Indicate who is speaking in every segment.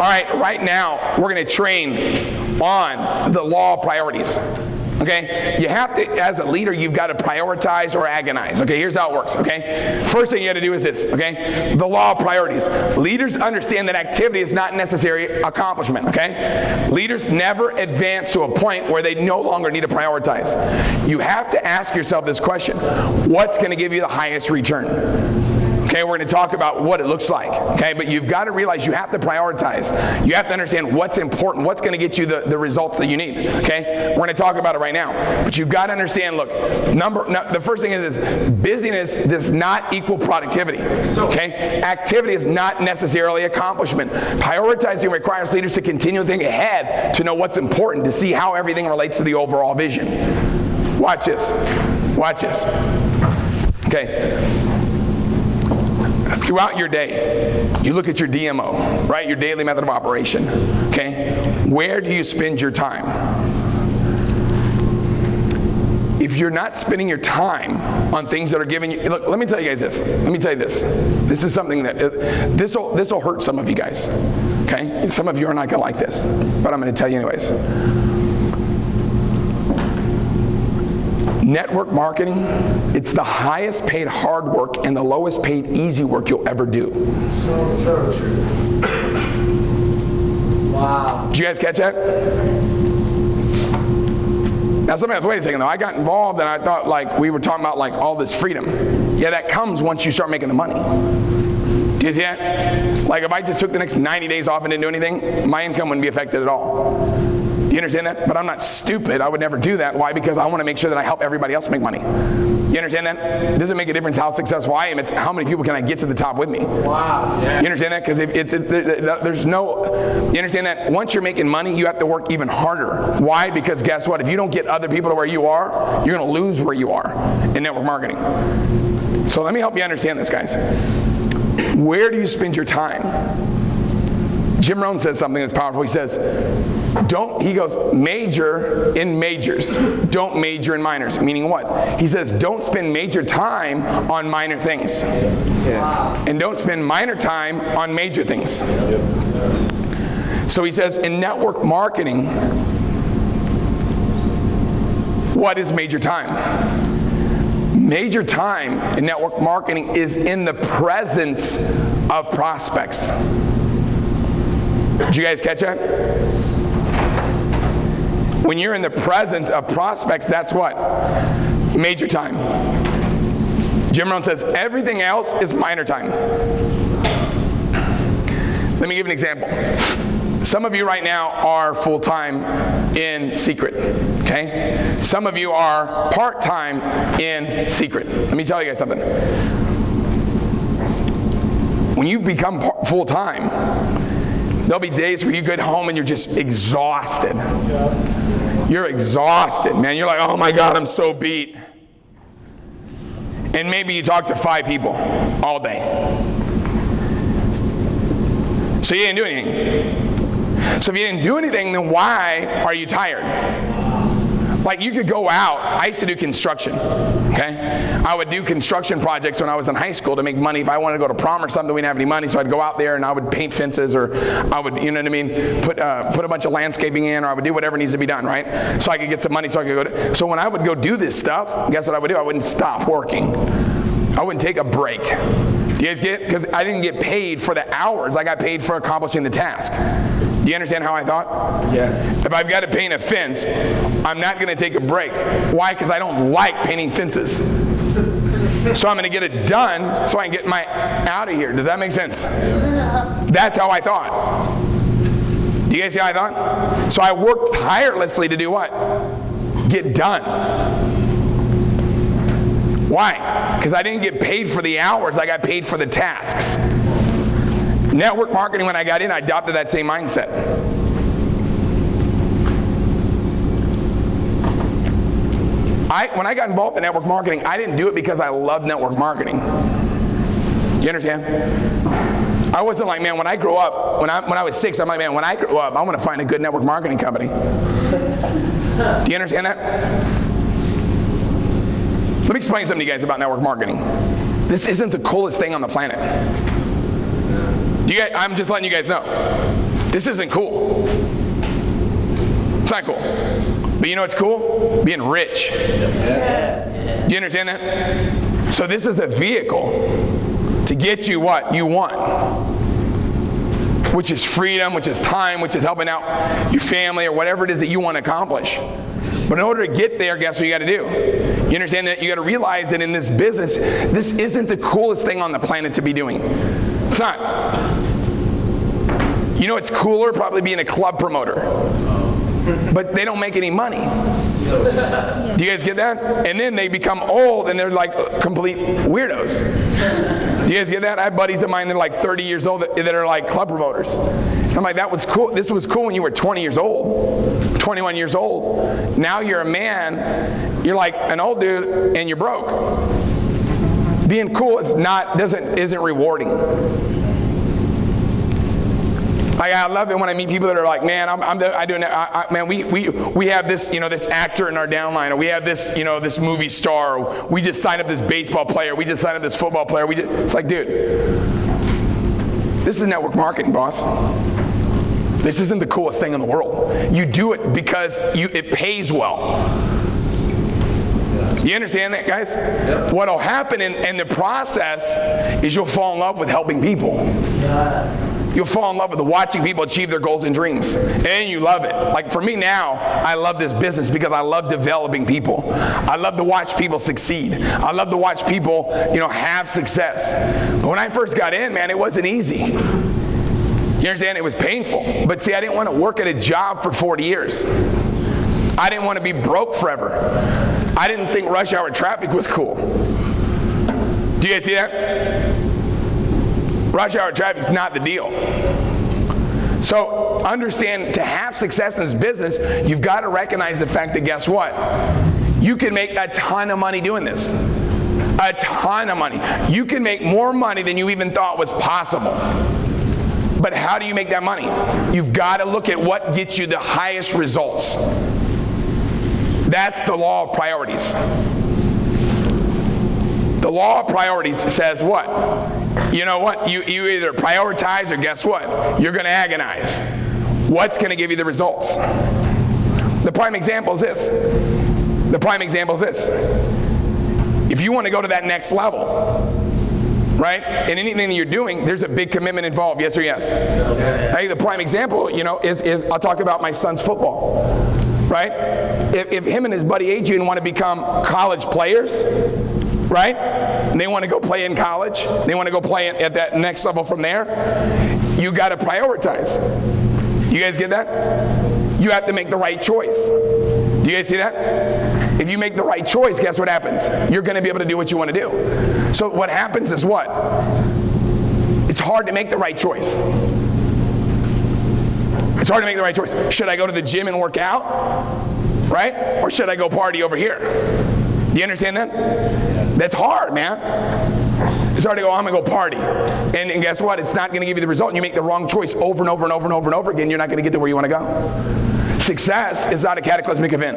Speaker 1: All right now, we're going to train on the law of priorities. Okay, you have to, as a leader, you've got to prioritize or agonize. Okay, here's how it works. Okay, first thing you got to do is this. Okay, the law of priorities. Leaders understand that activity is not necessary accomplishment. Okay, leaders never advance to a point where they no longer need to prioritize. You have to ask yourself this question: what's going to give you the highest return? Okay, we're going to talk about what it looks like, okay? But you've got to realize you have to prioritize. You have to understand what's important, what's going to get you the results that you need, okay? We're going to talk about it right now. But you've got to understand, look, the first thing is busyness does not equal productivity, okay? Activity is not necessarily accomplishment. Prioritizing requires leaders to continue to think ahead, to know what's important, to see how everything relates to the overall vision. Watch this. Watch this. Okay. Throughout your day, you look at your DMO, right? Your daily method of operation, okay? Where do you spend your time? If you're not spending your time on things that are giving you, look, let me tell you guys this. Let me tell you this. This is something that, this will hurt some of you guys, okay? Some of you are not going to like this, but I'm going to tell you anyways. Network marketing, it's the highest paid hard work and the lowest paid easy work you'll ever do.
Speaker 2: So true. Wow.
Speaker 1: Did you guys catch that? Now somebody else, wait a second though, I got involved and I thought like we were talking about like all this freedom. Yeah, that comes once you start making the money. Do you see that? Like if I just took the next 90 days off and didn't do anything, my income wouldn't be affected at all. You understand that? But I'm not stupid. I would never do that. Why? Because I want to make sure that I help everybody else make money. You understand that? It doesn't make a difference how successful I am. It's how many people can I get to the top with me.
Speaker 2: Wow. Yeah.
Speaker 1: You understand that? Because there's no, you understand that? Once you're making money, you have to work even harder. Why? Because guess what? If you don't get other people to where you are, you're going to lose where you are in network marketing. So let me help you understand this, guys. Where do you spend your time? Jim Rohn says something that's powerful. He says, he goes, major in majors. Don't major in minors. Meaning what? He says, don't spend major time on minor things. Yeah. And don't spend minor time on major things. So he says, in network marketing, what is major time? Major time in network marketing is in the presence of prospects. Did you guys catch that? When you're in the presence of prospects, that's what? Major time. Jim Rohn says everything else is minor time. Let me give an example. Some of you right now are full-time in secret, okay? Some of you are part-time in secret. Let me tell you guys something. When you become full-time, there'll be days where you get home and you're just exhausted. You're exhausted, man. You're like, oh my God, I'm so beat. And maybe you talk to 5 people all day. So you didn't do anything. So if you didn't do anything, then why are you tired? Like you could go out. I used to do construction, okay? I would do construction projects when I was in high school to make money. If I wanted to go to prom or something, we didn't have any money, so I'd go out there and I would paint fences, or I would, you know what I mean, put a bunch of landscaping in, or I would do whatever needs to be done, right? So I could get some money so I could go so when I would go do this stuff, guess what I would do? I wouldn't stop working. I wouldn't take a break. Do you guys get it? Because I didn't get paid for the hours. I got paid for accomplishing the task. Do you understand how I thought? Yeah. If I've got to paint a fence, I'm not going to take a break. Why? Because I don't like painting fences. So I'm going to get it done so I can get my out of here. Does that make sense? That's how I thought. Do you guys see how I thought? So I worked tirelessly to do what? Get done. Why? Because I didn't get paid for the hours. I got paid for the tasks. Network marketing, when I got in, I adopted that same mindset. When I got involved in network marketing, I didn't do it because I loved network marketing. You understand? I wasn't like, man, when I grow up, when I was 6, I'm like, man, when I grow up, I want to find a good network marketing company. Do you understand that? Let me explain something to you guys about network marketing. This isn't the coolest thing on the planet. I'm just letting you guys know. This isn't cool. It's not cool. But you know what's cool? Being rich. Do you understand that? So this is a vehicle to get you what you want, which is freedom, which is time, which is helping out your family or whatever it is that you want to accomplish. But in order to get there, guess what you got to do? You understand that you got to realize that in this business, this isn't the coolest thing on the planet to be doing. It's not. You know it's cooler? Probably being a club promoter. But they don't make any money. Do you guys get that? And then they become old and they're like complete weirdos. Do you guys get that? I have buddies of mine that are like 30 years old that are like club promoters. I'm like, that was cool. This was cool when you were 20 years old, 21 years old. Now you're a man, you're like an old dude and you're broke. Being cool isn't rewarding. Like, I love it when I meet people that are like, man, man, we have this, this actor in our downline, or we have this, this movie star, or we just signed up this baseball player, we just signed up this football player. It's like, dude, this is network marketing, boss. This isn't the coolest thing in the world. You do it because it pays well. You understand that, guys? Yep. What'll happen in the process is you'll fall in love with helping people. You'll fall in love with watching people achieve their goals and dreams. And you love it. Like for me now, I love this business because I love developing people. I love to watch people succeed. I love to watch people, have success. But when I first got in, man, it wasn't easy. You understand? It was painful. But see, I didn't want to work at a job for 40 years. I didn't want to be broke forever. I didn't think rush hour traffic was cool. Do you guys see that? Rush hour traffic is not the deal. So understand, to have success in this business, you've got to recognize the fact that guess what? You can make a ton of money doing this. A ton of money. You can make more money than you even thought was possible. But how do you make that money? You've got to look at what gets you the highest results. That's the law of priorities. The law of priorities says what? You know what? You either prioritize or guess what? You're going to agonize. What's going to give you the results? The prime example is this. If you want to go to that next level, right? And anything that you're doing, there's a big commitment involved. Yes or yes? Hey, the prime example, is I'll talk about my son's football, right? If him and his buddy Adrian want to become college players, right? And they want to go play in college. They want to go play at that next level from there. You got to prioritize. You guys get that? You have to make the right choice. Do you guys see that? If you make the right choice, guess what happens? You're going to be able to do what you want to do. So what happens is what? It's hard to make the right choice. It's hard to make the right choice. Should I go to the gym and work out? Right? Or should I go party over here? Do you understand that? That's hard, man. It's hard to go, I'm going to go party. And guess what? It's not going to give you the result. And you make the wrong choice over and over and over and over and over again, you're not going to get to where you want to go. Success is not a cataclysmic event.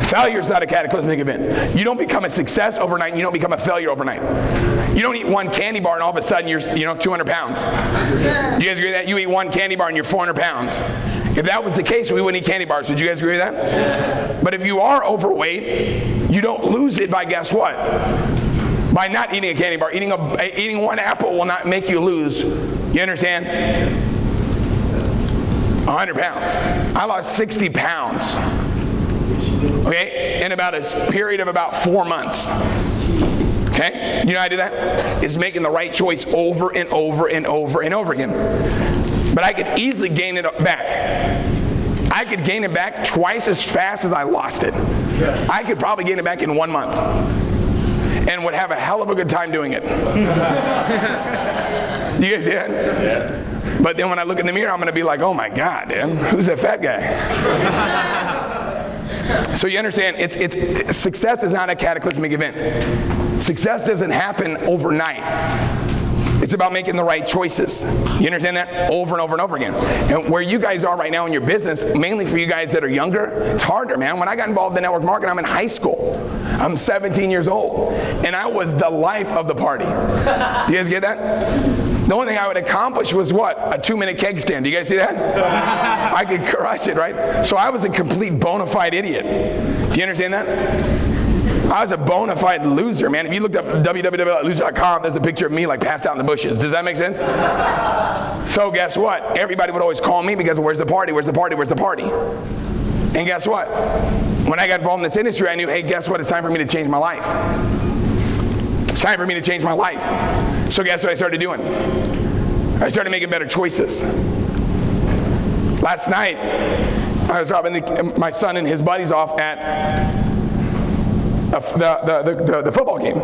Speaker 1: Failure is not a cataclysmic event. You don't become a success overnight, and you don't become a failure overnight. You don't eat one candy bar and all of a sudden you're 200 pounds. Do you guys agree with that? You eat one candy bar and you're 400 pounds. If that was the case, we wouldn't eat candy bars. Would you guys agree with that? Yes. But if you are overweight, you don't lose it by guess what? By not eating a candy bar. Eating one apple will not make you lose. You understand? 100 pounds. I lost 60 pounds. Okay? In about a period of about 4 months. Okay? You know how I do that? It's making the right choice over and over and over and over again. But I could easily gain it back. I could gain it back twice as fast as I lost it. I could probably gain it back in 1 month. And would have a hell of a good time doing it. Do you guys see that? Yeah. But then when I look in the mirror, I'm going to be like, oh my God, man, who's that fat guy? So you understand, success is not a cataclysmic event. Success doesn't happen overnight. It's about making the right choices. You understand that? Over and over and over again. And where you guys are right now in your business, mainly for you guys that are younger, it's harder, man. When I got involved in network marketing, I'm in high school. I'm 17 years old. And I was the life of the party. You guys get that? The only thing I would accomplish was what? A 2-minute keg stand. Do you guys see that? I could crush it, right? So I was a complete bona fide idiot. Do you understand that? I was a bona fide loser, man. If you looked up www.loser.com, there's a picture of me like passed out in the bushes. Does that make sense? So guess what? Everybody would always call me because where's the party? Where's the party? Where's the party? And guess what? When I got involved in this industry, I knew, hey, guess what? It's time for me to change my life. It's time for me to change my life. So guess what I started doing? I started making better choices. Last night, I was dropping my son and his buddies off at the football game,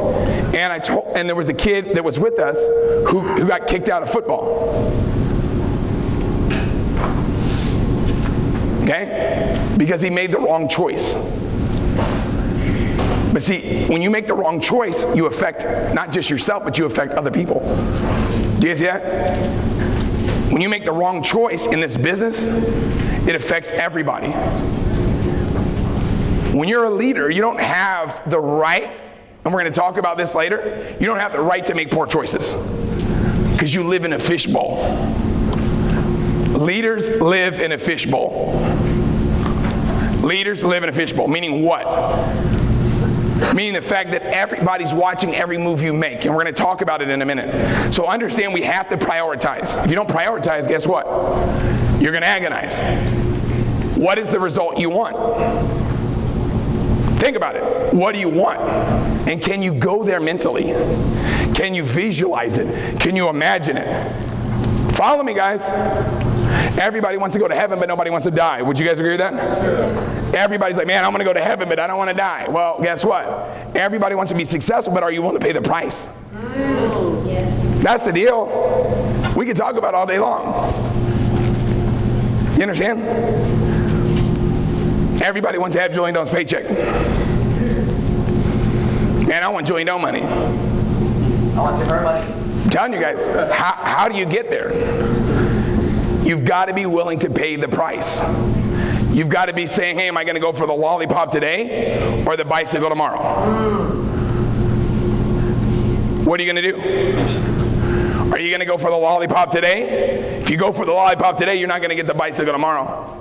Speaker 1: and there was a kid that was with us who got kicked out of football. Okay? Because he made the wrong choice. But see, when you make the wrong choice, you affect not just yourself, but you affect other people. Do you see that? When you make the wrong choice in this business, it affects everybody. When you're a leader, you don't have the right, and we're going to talk about this later, you don't have the right to make poor choices because you live in a fishbowl. Leaders live in a fishbowl. Leaders live in a fishbowl, meaning what? Meaning the fact that everybody's watching every move you make, and we're going to talk about it in a minute. So understand we have to prioritize. If you don't prioritize, guess what? You're going to agonize. What is the result you want? Think about it. What do you want? And can you go there mentally? Can you visualize it? Can you imagine it? Follow me, guys. Everybody wants to go to heaven, but nobody wants to die. Would you guys agree with that? Everybody's like, man, I'm going to go to heaven, but I don't want to die. Well, guess what? Everybody wants to be successful, but are you willing to pay the price? Yes. That's the deal. We can talk about it all day long. You understand? Everybody wants to have Julian Doan's paycheck. Man, I want Julian Doan money.
Speaker 2: I want to earn money.
Speaker 1: I'm telling you guys, how do you get there? You've got to be willing to pay the price. You've got to be saying, hey, am I going to go for the lollipop today or the bicycle tomorrow? What are you going to do? Are you going to go for the lollipop today? If you go for the lollipop today, you're not going to get the bicycle tomorrow.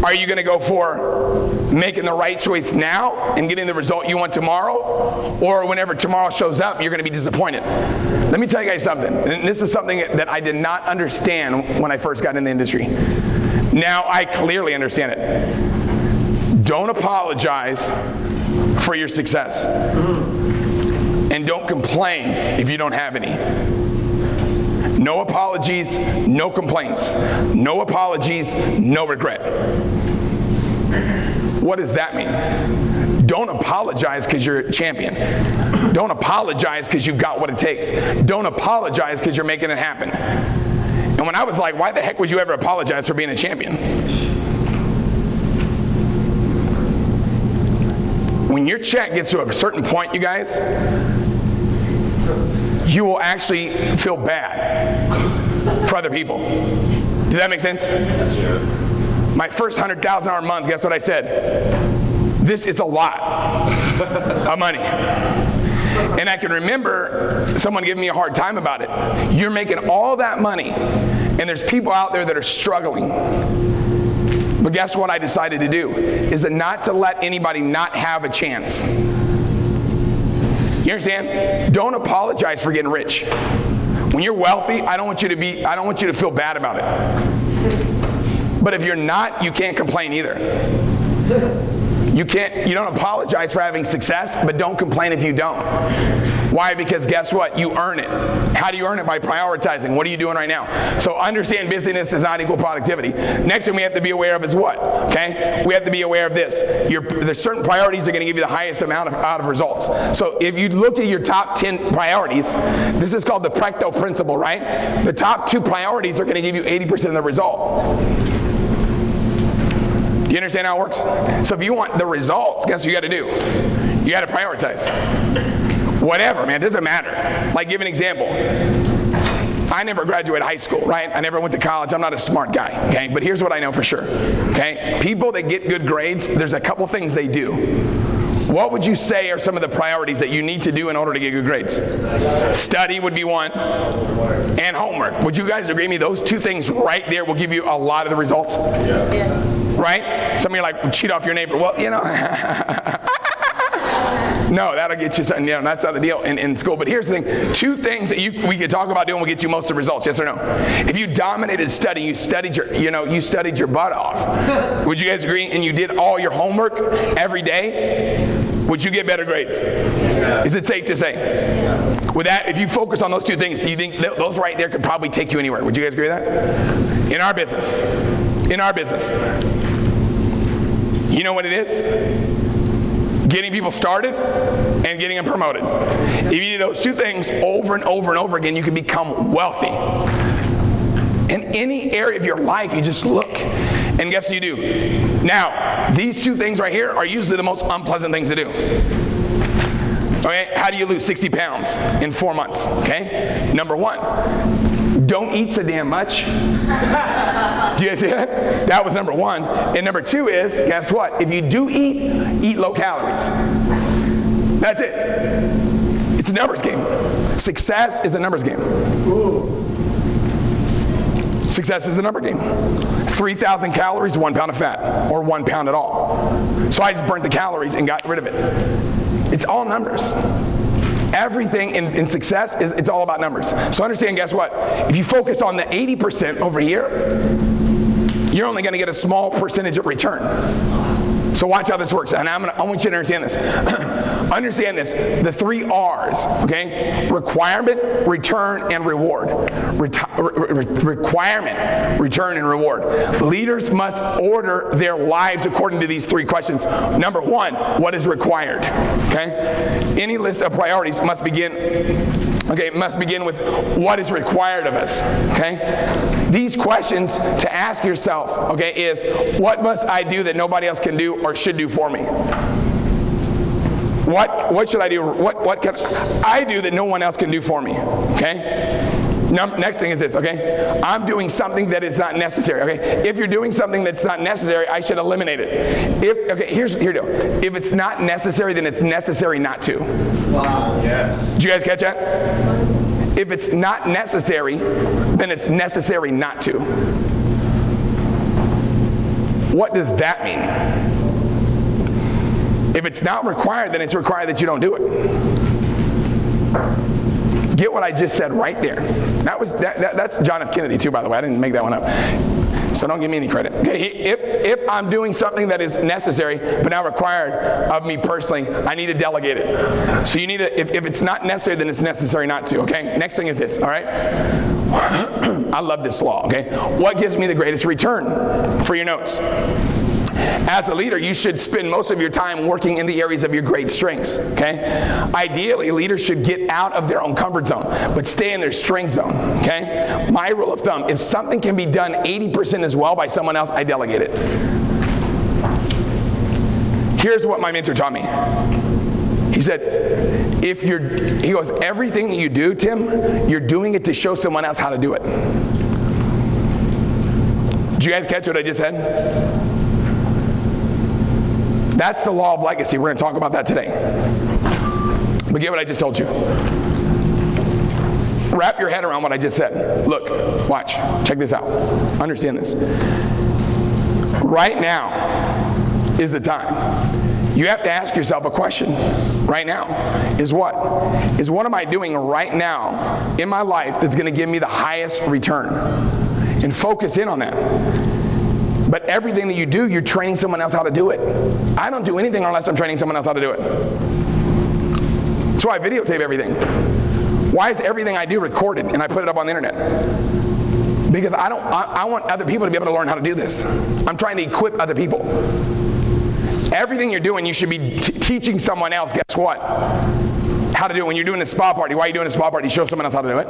Speaker 1: Are you going to go for making the right choice now and getting the result you want tomorrow? Or whenever tomorrow shows up, you're going to be disappointed? Let me tell you guys something. And this is something that I did not understand when I first got in the industry. Now I clearly understand it. Don't apologize for your success. And don't complain if you don't have any. No apologies, no complaints. No apologies, no regret. What does that mean? Don't apologize because you're a champion. Don't apologize because you've got what it takes. Don't apologize because you're making it happen. And when I was like, why the heck would you ever apologize for being a champion? When your check gets to a certain point, you guys, you will actually feel bad for other people. Does that make sense? My first $100,000 month, guess what I said? This is a lot of money. And I can remember someone giving me a hard time about it. You're making all that money, and there's people out there that are struggling. But guess what I decided to do? Is not to let anybody not have a chance. You understand? Don't apologize for getting rich. When you're wealthy, I don't want you to feel bad about it. But if you're not, you can't complain either. You don't apologize for having success, but don't complain if you don't. Why? Because guess what? You earn it. How do you earn it? By prioritizing. What are you doing right now? So understand busyness does not equal productivity. Next thing we have to be aware of is what? Okay? We have to be aware of this. There's certain priorities that are going to give you the highest amount out of results. So if you look at your top 10 priorities, this is called the Pikeville Principle, right? The top 2 priorities are going to give you 80% of the result. You understand how it works? So if you want the results, guess what you got to do? You got to prioritize. Whatever, man, it doesn't matter. Like, give an example. I never graduated high school, right? I never went to college. I'm not a smart guy, okay? But here's what I know for sure, okay? People that get good grades, there's a couple things they do. What would you say are some of the priorities that you need to do in order to get good grades? Study would be one, and homework. Would you guys agree with me? Those two things right there will give you a lot of the results. Right? Some of you are like, cheat off your neighbor. Well, no, that'll get you something. That's not the deal in school. But here's the thing. Two things that we could talk about doing will get you most of the results. Yes or no? If you dominated studying, you studied your butt off. Would you guys agree? And you did all your homework every day, would you get better grades? Yeah. Is it safe to say? Yeah. With that, if you focus on those two things, do you think those right there could probably take you anywhere? Would you guys agree with that? In our business. You know what it is? Getting people started and getting them promoted. If you do those two things over and over and over again, you can become wealthy. In any area of your life, you just look, and guess what you do? Now, these two things right here are usually the most unpleasant things to do. Okay, how do you lose 60 pounds in 4 months? Okay, number one, don't eat so damn much. Do you see that? That was number one. And number two is, guess what? If you do eat low calories. That's it. It's a numbers game. Success is a numbers game. Success is a number game. 3,000 calories, 1 pound of fat, or 1 pound at all. So I just burnt the calories and got rid of it. It's all numbers. Everything in success, it's all about numbers. So understand, guess what? If you focus on the 80% over here, you're only going to get a small percentage of return. So watch how this works. And I want you to understand this. Understand this. The 3 R's, okay? Requirement, return, and reward. Requirement, return, and reward. Leaders must order their lives according to these 3 questions. Number 1, what is required? Okay? Any list of priorities must begin with what is required of us. Okay? These questions to ask yourself, okay, is what must I do that nobody else can do or should do for me? What should I do? What can I do that no one else can do for me? Okay? Next thing is this, okay? I'm doing something that is not necessary, okay? If you're doing something that's not necessary, I should eliminate it. Here you go. If it's not necessary, then it's necessary not to. Wow. Yes. Did you guys catch that? If it's not necessary, then it's necessary not to. What does that mean? If it's not required, then it's required that you don't do it. Get what I just said right there. That's John F. Kennedy too, by the way. I didn't make that one up. So don't give me any credit. Okay, if I'm doing something that is necessary but not required of me personally, I need to delegate it. So you need to, if it's not necessary, then it's necessary not to, okay? Next thing is this, all right? I love this law, okay? What gives me the greatest return? For your notes. As a leader, you should spend most of your time working in the areas of your great strengths, okay? Ideally, leaders should get out of their own comfort zone, but stay in their strength zone, okay? My rule of thumb, if something can be done 80% as well by someone else, I delegate it. Here's what my mentor taught me. He said, he goes, everything that you do, Tim, you're doing it to show someone else how to do it. Did you guys catch what I just said? That's the law of legacy. We're going to talk about that today. But get what I just told you. Wrap your head around what I just said. Look, watch, check this out. Understand this. Right now is the time. You have to ask yourself a question. Right now is what? Is what am I doing right now in my life that's going to give me the highest return? And focus in on that. But everything that you do, you're training someone else how to do it. I don't do anything unless I'm training someone else how to do it. That's why I videotape everything. Why is everything I do recorded and I put it up on the internet? Because I want other people to be able to learn how to do this. I'm trying to equip other people. Everything you're doing, you should be teaching someone else, guess what? How to do it. When you're doing a spa party, why are you doing a spa party? Show someone else how to do it.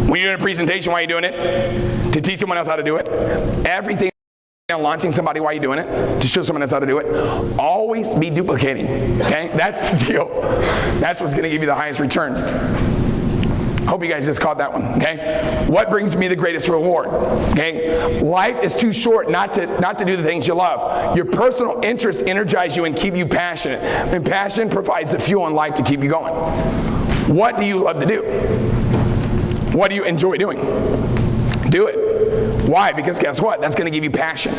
Speaker 1: When you're doing a presentation, why are you doing it? To teach someone else how to do it. Everything, launching somebody, why are you doing it? To show someone else how to do it. Always be duplicating, okay? That's the deal. That's what's going to give you the highest return. Hope you guys just caught that one, okay? What brings me the greatest reward, okay? Life is too short not to do the things you love. Your personal interests energize you and keep you passionate. And passion provides the fuel in life to keep you going. What do you love to do? What do you enjoy doing? Do it. Why? Because guess what? That's going to give you passion.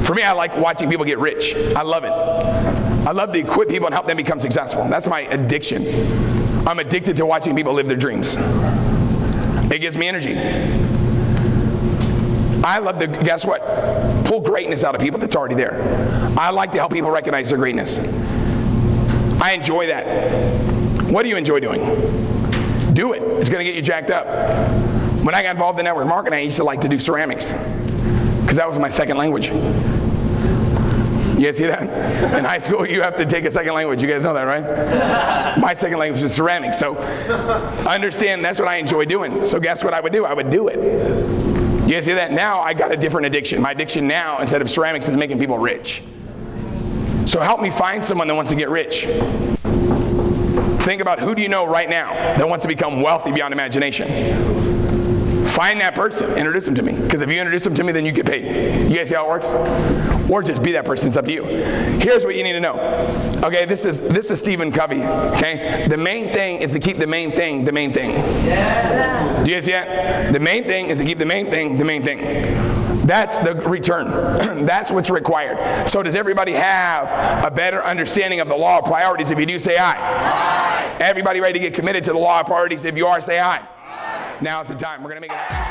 Speaker 1: For me, I like watching people get rich. I love it. I love to equip people and help them become successful. That's my addiction. I'm addicted to watching people live their dreams. It gives me energy. I love to, guess what? Pull greatness out of people that's already there. I like to help people recognize their greatness. I enjoy that. What do you enjoy doing? Do it. It's going to get you jacked up. When I got involved in network marketing, I used to like to do ceramics because that was my second language. You guys see that? In high school, you have to take a second language. You guys know that, right? My second language was ceramics. So I understand that's what I enjoy doing. So guess what I would do? I would do it. You guys see that? Now I got a different addiction. My addiction now, instead of ceramics, is making people rich. So help me find someone that wants to get rich. Think about who do you know right now that wants to become wealthy beyond imagination. Find that person, introduce them to me. Because if you introduce them to me, then you get paid. You guys see how it works? Or just be that person, it's up to you. Here's what you need to know. Okay, this is Stephen Covey, okay? The main thing is to keep the main thing the main thing. Yeah. Do you guys see that? The main thing is to keep the main thing the main thing. That's the return. That's what's required. So does everybody have a better understanding of the law of priorities? If you do, say aye. Aye. Everybody ready to get committed to the law of priorities? If you are, say aye. Now is the time. We're going to make it happen.